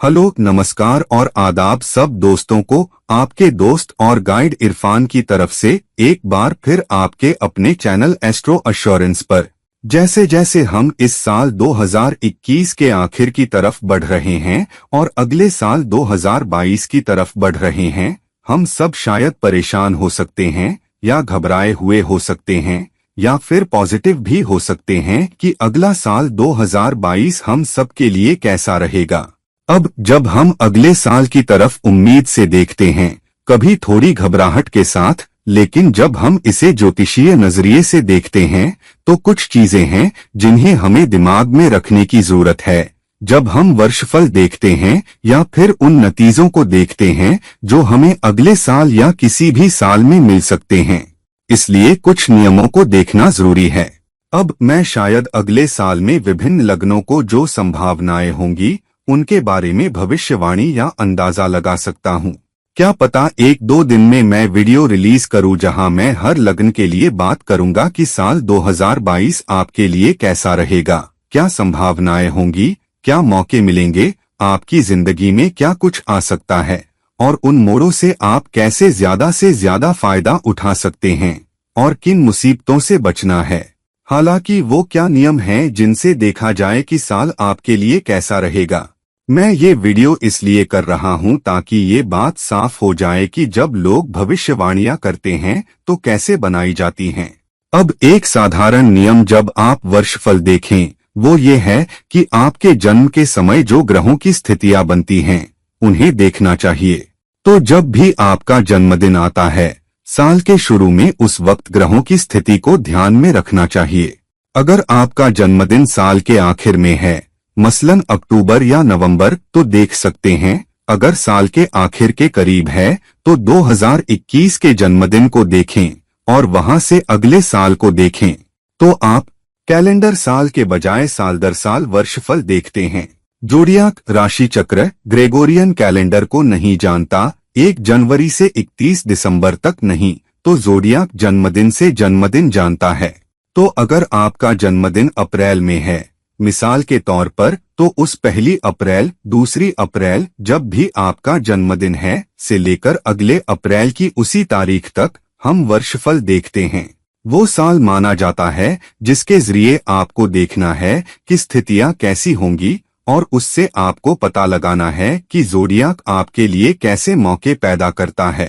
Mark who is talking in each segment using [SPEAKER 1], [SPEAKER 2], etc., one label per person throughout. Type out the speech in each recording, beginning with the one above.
[SPEAKER 1] Hello, नमस्कार और आदाब सब दोस्तों को। आपके दोस्त और गाइड इरफान की तरफ से एक बार फिर आपके अपने चैनल एस्ट्रो एश्योरेंस पर। जैसे जैसे हम इस साल 2021 के आखिर की तरफ बढ़ रहे हैं और अगले साल 2022 की तरफ बढ़ रहे हैं, हम सब शायद परेशान हो सकते हैं या घबराए हुए हो सकते हैं या फिर पॉजिटिव भी हो सकते हैं कि अगला साल 2022 हम सब के लिए कैसा रहेगा। अब जब हम अगले साल की तरफ उम्मीद से देखते हैं, कभी थोड़ी घबराहट के साथ, लेकिन जब हम इसे ज्योतिषीय नजरिए से देखते हैं तो कुछ चीजें हैं जिन्हें हमें दिमाग में रखने की जरूरत है। जब हम वर्षफल देखते हैं या फिर उन नतीजों को देखते हैं जो हमें अगले साल या किसी भी साल में मिल सकते हैं, इसलिए कुछ नियमों को देखना जरूरी है। अब मैं शायद अगले साल में विभिन्न लग्नों को जो संभावनाएं होंगी उनके बारे में भविष्यवाणी या अंदाजा लगा सकता हूँ। क्या पता एक दो दिन में मैं वीडियो रिलीज करूँ जहां मैं हर लग्न के लिए बात करूंगा कि साल 2022 आपके लिए कैसा रहेगा, क्या संभावनाएं होंगी, क्या मौके मिलेंगे, आपकी जिंदगी में क्या कुछ आ सकता है और उन मोड़ों से आप कैसे ज्यादा से ज्यादा फायदा उठा सकते हैं और किन मुसीबतों से बचना है। हालांकि वो क्या नियम हैं जिनसे देखा जाए कि साल आपके लिए कैसा रहेगा। मैं ये वीडियो इसलिए कर रहा हूँ ताकि ये बात साफ हो जाए कि जब लोग भविष्यवाणियां करते हैं तो कैसे बनाई जाती हैं। अब एक साधारण नियम जब आप वर्षफल देखें वो ये है कि आपके जन्म के समय जो ग्रहों की स्थितियां बनती हैं उन्हें देखना चाहिए। तो जब भी आपका जन्मदिन आता है, साल के शुरू में उस वक्त ग्रहों की स्थिति को ध्यान में रखना चाहिए। अगर आपका जन्मदिन साल के आखिर में है, मसलन अक्टूबर या नवंबर, तो देख सकते हैं। अगर साल के आखिर के करीब है तो 2021 के जन्मदिन को देखें और वहां से अगले साल को देखें। तो आप कैलेंडर साल के बजाय साल दर साल वर्षफल देखते हैं। जोडियाक राशि चक्र ग्रेगोरियन कैलेंडर को नहीं जानता, 1 जनवरी से 31 दिसंबर तक नहीं, तो जोडियाक जन्मदिन से जन्मदिन जानता है। तो अगर आपका जन्मदिन अप्रैल में है, मिसाल के तौर पर, तो उस 1 अप्रैल, 2 अप्रैल जब भी आपका जन्मदिन है से लेकर अगले अप्रैल की उसी तारीख तक हम वर्षफल देखते हैं। वो साल माना जाता है जिसके जरिए आपको देखना है कि स्थितियां कैसी होंगी और उससे आपको पता लगाना है कि जोडियाक आपके लिए कैसे मौके पैदा करता है।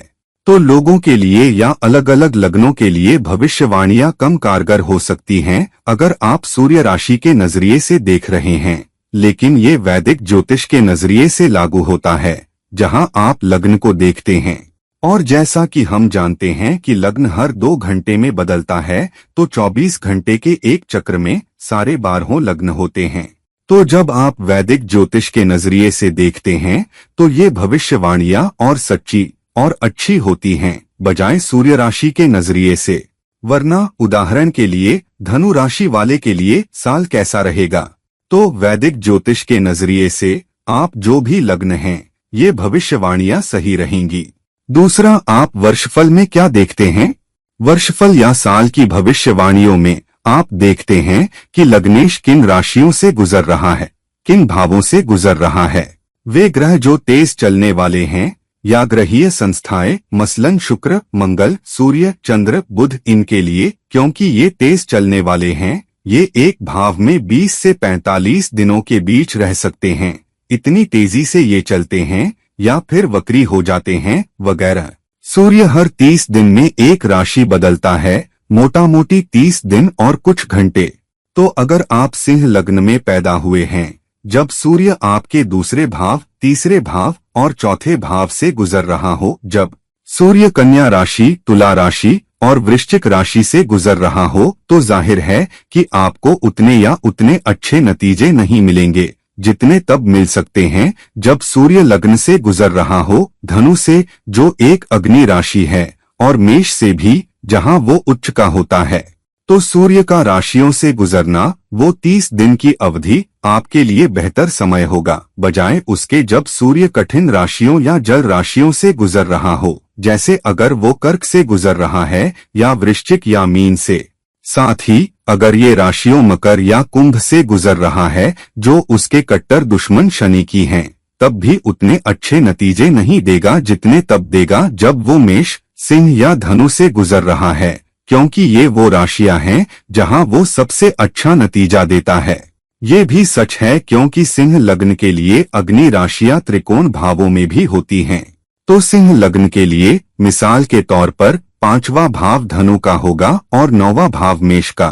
[SPEAKER 1] तो लोगों के लिए या अलग अलग लग्नों के लिए भविष्यवाणियां कम कारगर हो सकती हैं अगर आप सूर्य राशि के नजरिए से देख रहे हैं, लेकिन ये वैदिक ज्योतिष के नजरिए से लागू होता है जहां आप लग्न को देखते हैं। और जैसा कि हम जानते हैं कि लग्न हर 2 घंटे में बदलता है, तो 24 घंटे के एक चक्र में सारे 12 लग्न होते हैं। तो जब आप वैदिक ज्योतिष के नजरिए से देखते हैं तो ये भविष्यवाणियां और सच्ची और अच्छी होती हैं बजाय सूर्य राशि के नजरिए से। वरना उदाहरण के लिए धनु राशि वाले के लिए साल कैसा रहेगा, तो वैदिक ज्योतिष के नजरिए से आप जो भी लग्न हैं ये भविष्यवाणियां सही रहेंगी। दूसरा, आप वर्षफल में क्या देखते हैं। वर्षफल या साल की भविष्यवाणियों में आप देखते हैं कि लग्नेश किन राशियों से गुजर रहा है, किन भावों से गुजर रहा है। वे ग्रह जो तेज चलने वाले हैं या ग्रहीय संस्थाएं, मसलन शुक्र, मंगल, सूर्य, चंद्र, बुध, इनके लिए, क्योंकि ये तेज चलने वाले हैं, ये एक भाव में 20 से 45 दिनों के बीच रह सकते हैं। इतनी तेजी से ये चलते हैं या फिर वक्री हो जाते हैं वगैरह। सूर्य हर 30 दिन में एक राशि बदलता है, मोटा मोटी 30 दिन और कुछ घंटे। तो अगर आप सिंह लग्न में पैदा हुए हैं, जब सूर्य आपके दूसरे भाव, तीसरे भाव और चौथे भाव से गुजर रहा हो, जब सूर्य कन्या राशि, तुला राशि और वृश्चिक राशि से गुजर रहा हो, तो जाहिर है कि आपको उतने या उतने अच्छे नतीजे नहीं मिलेंगे जितने तब मिल सकते हैं जब सूर्य लग्न से गुजर रहा हो, धनु से जो एक अग्नि राशि है और मेष से भी जहां वो उच्च का होता है। तो सूर्य का राशियों से गुजरना, वो 30 दिन की अवधि आपके लिए बेहतर समय होगा बजाय उसके जब सूर्य कठिन राशियों या जल राशियों से गुजर रहा हो, जैसे अगर वो कर्क से गुजर रहा है या वृश्चिक या मीन से। साथ ही अगर ये राशियों मकर या कुंभ से गुजर रहा है जो उसके कट्टर दुश्मन शनि की हैं, तब भी उतने अच्छे नतीजे नहीं देगा जितने तब देगा जब वो मेष, सिंह या धनु से गुजर रहा है, क्योंकि ये वो राशियां हैं जहां वो सबसे अच्छा नतीजा देता है। ये भी सच है क्योंकि सिंह लग्न के लिए अग्नि राशियां त्रिकोण भावों में भी होती हैं। तो सिंह लग्न के लिए मिसाल के तौर पर 5वां भाव धनु का होगा और 9वां भाव मेष का।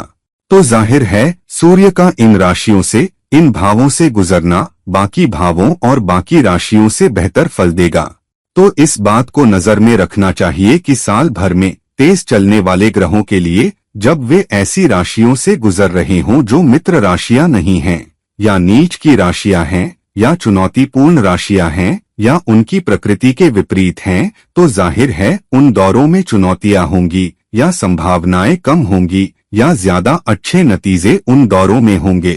[SPEAKER 1] तो जाहिर है सूर्य का इन राशियों से, इन भावों से गुजरना बाकी भावों और बाकी राशियों से बेहतर फल देगा। तो इस बात को नजर में रखना चाहिए कि साल भर में तेज चलने वाले ग्रहों के लिए जब वे ऐसी राशियों से गुजर रहे हों जो मित्र राशियां नहीं हैं, या नीच की राशियां हैं, या चुनौतीपूर्ण राशियां हैं, या उनकी प्रकृति के विपरीत हैं, तो जाहिर है उन दौरों में चुनौतियां होंगी, या संभावनाएं कम होंगी, या ज्यादा अच्छे नतीजे उन दौरों में होंगे।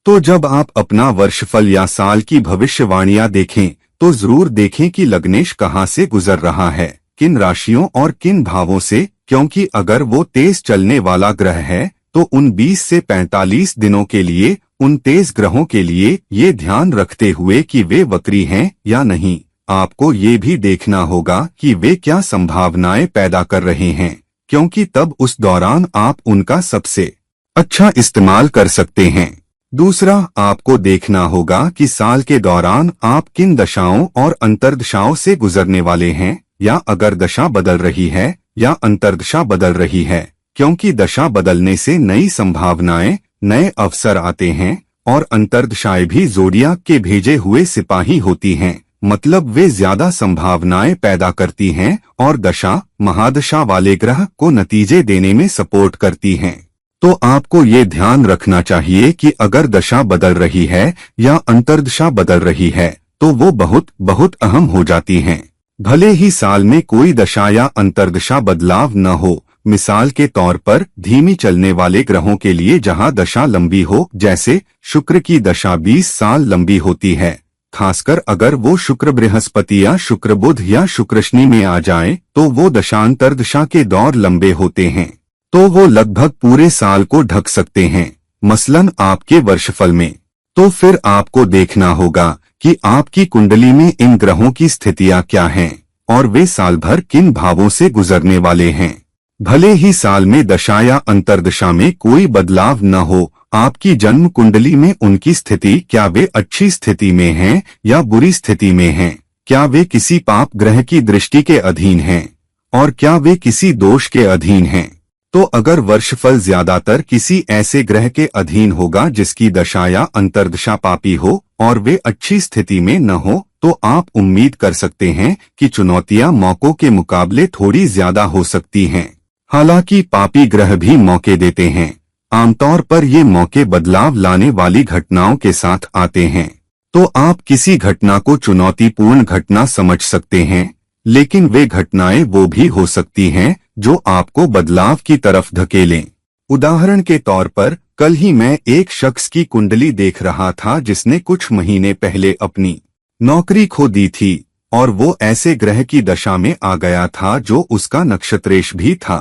[SPEAKER 1] तो जब आप अपना वर्षफल या साल की भविष्यवाणियां देखें तो जरूर देखें कि लग्नेश कहाँ से गुजर रहा है, किन राशियों और किन भावों से, क्योंकि अगर वो तेज चलने वाला ग्रह है तो उन 20 से 45 दिनों के लिए उन तेज ग्रहों के लिए ये ध्यान रखते हुए कि वे वक्री हैं या नहीं, आपको ये भी देखना होगा कि वे क्या संभावनाएं पैदा कर रहे हैं, क्योंकि तब उस दौरान आप उनका सबसे अच्छा इस्तेमाल कर सकते हैं। दूसरा, आपको देखना होगा कि साल के दौरान आप किन दशाओं और अंतर्दशाओं से गुजरने वाले हैं, या अगर दशा बदल रही है या अंतर्दशा बदल रही है, क्योंकि दशा बदलने से नई संभावनाएं, नए अवसर आते हैं, और अंतर्दशाएं भी ज़ोडियाक के भेजे हुए सिपाही होती हैं, मतलब वे ज्यादा संभावनाएं पैदा करती हैं और दशा, महादशा वाले ग्रह को नतीजे देने में सपोर्ट करती हैं। तो आपको ये ध्यान रखना चाहिए कि अगर दशा बदल रही है या अंतर्दशा बदल रही है तो वो बहुत बहुत अहम हो जाती हैं। भले ही साल में कोई दशा या अंतर्दशा बदलाव न हो, मिसाल के तौर पर धीमी चलने वाले ग्रहों के लिए जहां दशा लंबी हो, जैसे शुक्र की दशा 20 साल लंबी होती है, खासकर अगर वो शुक्र बृहस्पति या शुक्र बुध या शुक्र शनि में आ जाए तो वो दशांतर्दशा के दौर लंबे होते हैं, तो वो लगभग पूरे साल को ढक सकते हैं, मसलन आपके वर्षफल में। तो फिर आपको देखना होगा कि आपकी कुंडली में इन ग्रहों की स्थितियां क्या हैं और वे साल भर किन भावों से गुजरने वाले हैं। भले ही साल में दशा या अंतर्दशा में कोई बदलाव न हो, आपकी जन्म कुंडली में उनकी स्थिति, क्या वे अच्छी स्थिति में हैं या बुरी स्थिति में हैं, क्या वे किसी पाप ग्रह की दृष्टि के अधीन हैं और क्या वे किसी दोष के अधीन हैं। तो अगर वर्षफल ज्यादातर किसी ऐसे ग्रह के अधीन होगा जिसकी दशा या अंतर्दशा पापी हो और वे अच्छी स्थिति में न हो, तो आप उम्मीद कर सकते हैं कि चुनौतियां मौकों के मुकाबले थोड़ी ज्यादा हो सकती हैं। हालांकि पापी ग्रह भी मौके देते हैं, आमतौर पर ये मौके बदलाव लाने वाली घटनाओं के साथ आते हैं। तो आप किसी घटना को चुनौतीपूर्ण घटना समझ सकते हैं, लेकिन वे घटनाएं वो भी हो सकती हैं जो आपको बदलाव की तरफ धकेलें। उदाहरण के तौर पर कल ही मैं एक शख्स की कुंडली देख रहा था जिसने कुछ महीने पहले अपनी नौकरी खो दी थी और वो ऐसे ग्रह की दशा में आ गया था जो उसका नक्षत्रेश भी था।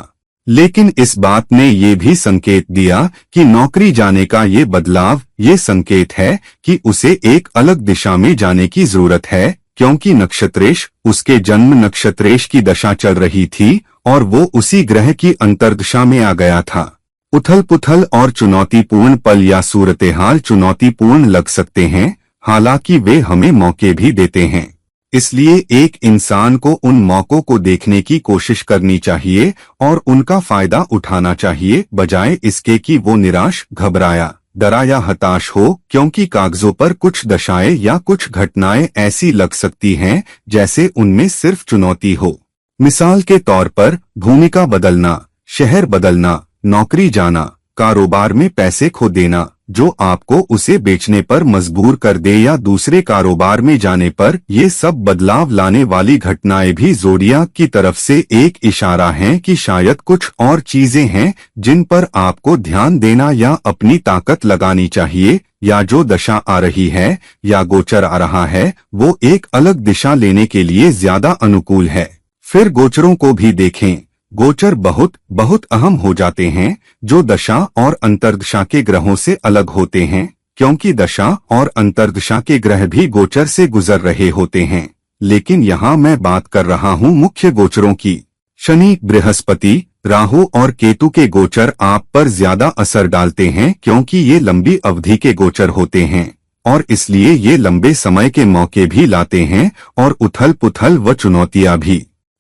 [SPEAKER 1] लेकिन इस बात ने ये भी संकेत दिया कि नौकरी जाने का ये बदलाव ये संकेत है कि उसे एक अलग दिशा में जाने की जरूरत है, क्योंकि नक्षत्रेश, उसके जन्म नक्षत्रेश की दशा चल रही थी और वो उसी ग्रह की अंतर्दशा में आ गया था। उथल पुथल और चुनौतीपूर्ण पल या सूरतेहाल चुनौतीपूर्ण लग सकते हैं, हालांकि वे हमें मौके भी देते हैं। इसलिए एक इंसान को उन मौकों को देखने की कोशिश करनी चाहिए और उनका फायदा उठाना चाहिए, बजाय इसके कि वो निराश, घबराया, डरा या हताश हो, क्योंकि कागजों पर कुछ दशाएं या कुछ घटनाएं ऐसी लग सकती हैं जैसे उनमें सिर्फ चुनौती हो। मिसाल के तौर पर भूमिका बदलना, शहर बदलना, नौकरी जाना, कारोबार में पैसे खो देना जो आपको उसे बेचने पर मजबूर कर दे, या दूसरे कारोबार में जाने पर, ये सब बदलाव लाने वाली घटनाएं भी ज़ोडियाक की तरफ से एक इशारा हैं कि शायद कुछ और चीजें हैं जिन पर आपको ध्यान देना या अपनी ताकत लगानी चाहिए, या जो दशा आ रही है या गोचर आ रहा है वो एक अलग दिशा लेने के लिए ज्यादा अनुकूल है। फिर गोचरों को भी देखें। गोचर बहुत बहुत अहम हो जाते हैं जो दशा और अंतर्दशा के ग्रहों से अलग होते हैं, क्योंकि दशा और अंतर्दशा के ग्रह भी गोचर से गुजर रहे होते हैं। लेकिन यहाँ मैं बात कर रहा हूँ मुख्य गोचरों की। शनि, बृहस्पति, राहु और केतु के गोचर आप पर ज्यादा असर डालते हैं, क्योंकि ये लंबी अवधि के गोचर होते हैं और इसलिए ये लंबे समय के मौके भी लाते हैं और उथल पुथल व चुनौतियां भी।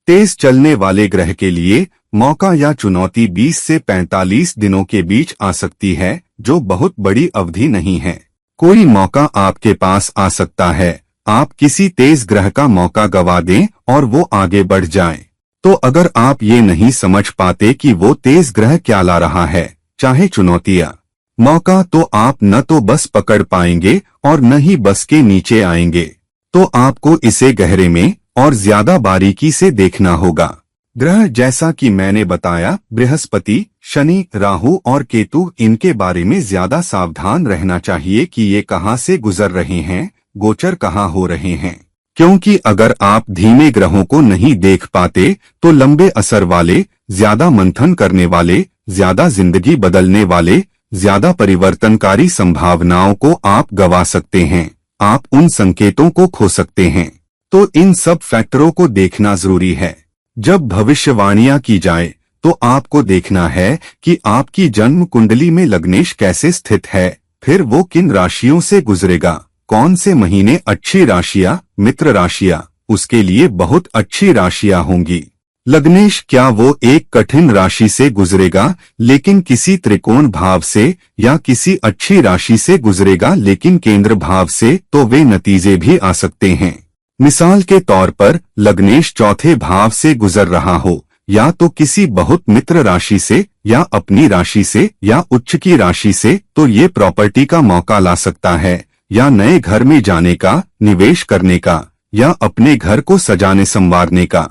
[SPEAKER 1] तेज चलने वाले ग्रह के लिए मौका या चुनौती 20 से 45 दिनों के बीच आ सकती है, जो बहुत बड़ी अवधि नहीं है। कोई मौका आपके पास आ सकता है, आप किसी तेज ग्रह का मौका गवा दें और वो आगे बढ़ जाए। तो अगर आप ये नहीं समझ पाते कि वो तेज ग्रह क्या ला रहा है, चाहे चुनौतियां, मौका, तो आप न तो बस पकड़ पाएंगे और न ही बस के नीचे आएंगे। तो आपको इसे गहरे में और ज्यादा बारीकी से देखना होगा। ग्रह जैसा कि मैंने बताया, बृहस्पति, शनि, राहु और केतु, इनके बारे में ज्यादा सावधान रहना चाहिए कि ये कहाँ से गुजर रहे हैं, गोचर कहाँ हो रहे हैं। क्योंकि अगर आप धीमे ग्रहों को नहीं देख पाते तो लंबे असर वाले, ज्यादा मंथन करने वाले, ज्यादा जिंदगी बदलने वाले, ज्यादा परिवर्तनकारी संभावनाओं को आप गवा सकते हैं। आप उन संकेतों को खो सकते हैं। तो इन सब फैक्टरों को देखना जरूरी है। जब भविष्यवाणियां की जाए तो आपको देखना है कि आपकी जन्म कुंडली में लग्नेश कैसे स्थित है, फिर वो किन राशियों से गुजरेगा, कौन से महीने अच्छी राशियां, मित्र राशियां, उसके लिए बहुत अच्छी राशियां होंगी। लग्नेश क्या वो एक कठिन राशि से गुजरेगा लेकिन किसी त्रिकोण भाव से, या किसी अच्छी राशि से गुजरेगा लेकिन केंद्र भाव से, तो वे नतीजे भी आ सकते हैं। मिसाल के तौर पर लग्नेश चौथे भाव से गुजर रहा हो, या तो किसी बहुत मित्र राशि से, या अपनी राशि से, या उच्च की राशि से, तो ये प्रॉपर्टी का मौका ला सकता है, या नए घर में जाने का, निवेश करने का, या अपने घर को सजाने संवारने का।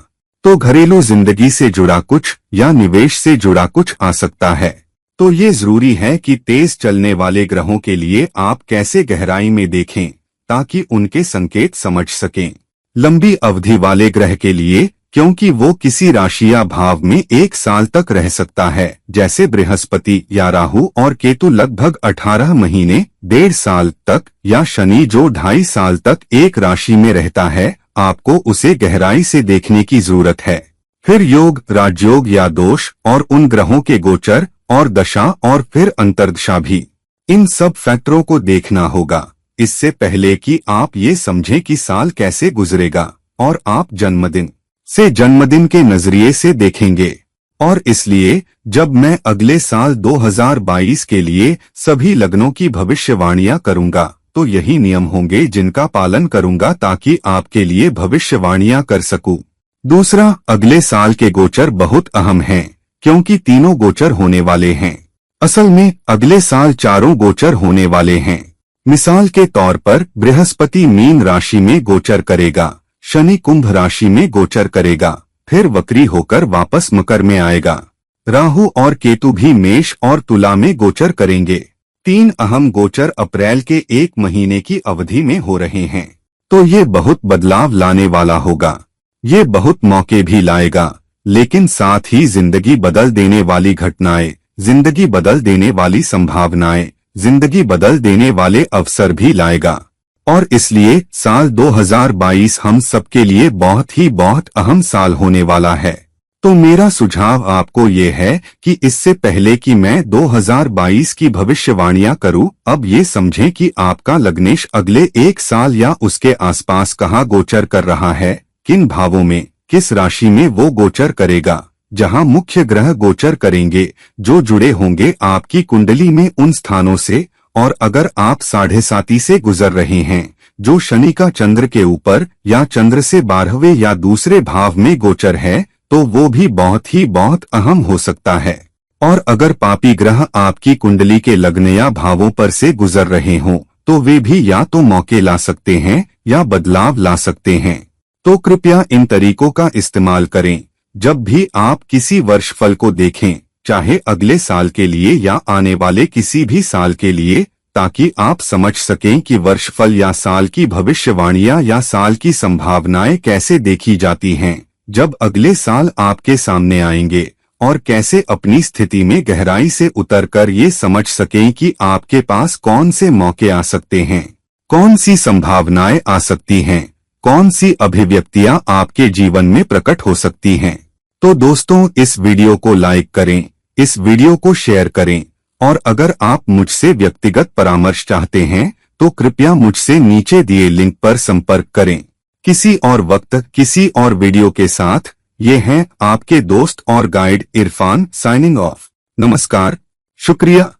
[SPEAKER 1] तो घरेलू जिंदगी से जुड़ा कुछ या निवेश से जुड़ा कुछ आ सकता है। तो ये जरूरी है कि तेज चलने वाले ग्रहों के लिए आप कैसे गहराई में देखें ताकि उनके संकेत समझ सकें। लंबी अवधि वाले ग्रह के लिए, क्योंकि वो किसी राशि या भाव में 1 साल तक रह सकता है, जैसे बृहस्पति या राहु और केतु लगभग 18 महीने, 1.5 साल तक, या शनि जो 2.5 साल तक एक राशि में रहता है, आपको उसे गहराई से देखने की जरूरत है। फिर योग, राजयोग या दोष, और उन ग्रहों के गोचर और दशा, और फिर अंतर्दशा भी। इन सब फैक्टरों को देखना होगा इससे पहले कि आप ये समझें कि साल कैसे गुजरेगा, और आप जन्मदिन से जन्मदिन के नजरिए से देखेंगे। और इसलिए जब मैं अगले साल 2022 के लिए सभी लग्नों की भविष्यवाणियां करूंगा तो यही नियम होंगे जिनका पालन करूंगा ताकि आपके लिए भविष्यवाणियां कर सकूं। दूसरा, अगले साल के गोचर बहुत अहम हैं, क्योंकि तीनों गोचर होने वाले हैं। असल में अगले साल 4 गोचर होने वाले हैं। मिसाल के तौर पर बृहस्पति मीन राशि में गोचर करेगा, शनि कुंभ राशि में गोचर करेगा, फिर वक्री होकर वापस मकर में आएगा। राहु और केतु भी मेष और तुला में गोचर करेंगे। 3 अहम गोचर अप्रैल के 1 महीने की अवधि में हो रहे हैं। तो ये बहुत बदलाव लाने वाला होगा। ये बहुत मौके भी लाएगा, लेकिन साथ ही जिंदगी बदल देने वाली घटनाएं, जिंदगी बदल देने वाली संभावनाएं, जिंदगी बदल देने वाले अवसर भी लाएगा। और इसलिए साल 2022 हम सबके लिए बहुत अहम साल होने वाला है। तो मेरा सुझाव आपको ये है कि इससे पहले कि मैं 2022 की भविष्यवाणियां करूं, अब ये समझें कि आपका लग्नेश अगले 1 साल या उसके आसपास कहाँ गोचर कर रहा है, किन भावों में, किस राशि में वो गोचर करेगा। जहां मुख्य ग्रह गोचर करेंगे जो जुड़े होंगे आपकी कुंडली में उन स्थानों से। और अगर आप 7.5 से गुजर रहे हैं जो शनि का चंद्र के ऊपर या चंद्र से 12वें या दूसरे भाव में गोचर है, तो वो भी बहुत अहम हो सकता है। और अगर पापी ग्रह आपकी कुंडली के लग्न या भावों पर से गुजर रहे हों, तो वे भी या तो मौके ला सकते हैं या बदलाव ला सकते हैं। तो कृपया इन तरीकों का इस्तेमाल करें जब भी आप किसी वर्षफल को देखें, चाहे अगले साल के लिए या आने वाले किसी भी साल के लिए, ताकि आप समझ सकें कि वर्षफल या साल की भविष्यवाणियां या साल की संभावनाएं कैसे देखी जाती हैं जब अगले साल आपके सामने आएंगे। और कैसे अपनी स्थिति में गहराई से उतरकर ये समझ सकें कि आपके पास कौन से मौके आ सकते हैं, कौन सी संभावनाएं आ सकती हैं, कौन सी अभिव्यक्तियां आपके जीवन में प्रकट हो सकती हैं। तो दोस्तों, इस वीडियो को लाइक करें, इस वीडियो को शेयर करें, और अगर आप मुझसे व्यक्तिगत परामर्श चाहते हैं तो कृपया मुझसे नीचे दिए लिंक पर संपर्क करें। किसी और वक्त किसी और वीडियो के साथ ये हैं आपके दोस्त और गाइड इरफान, साइनिंग ऑफ। नमस्कार, शुक्रिया।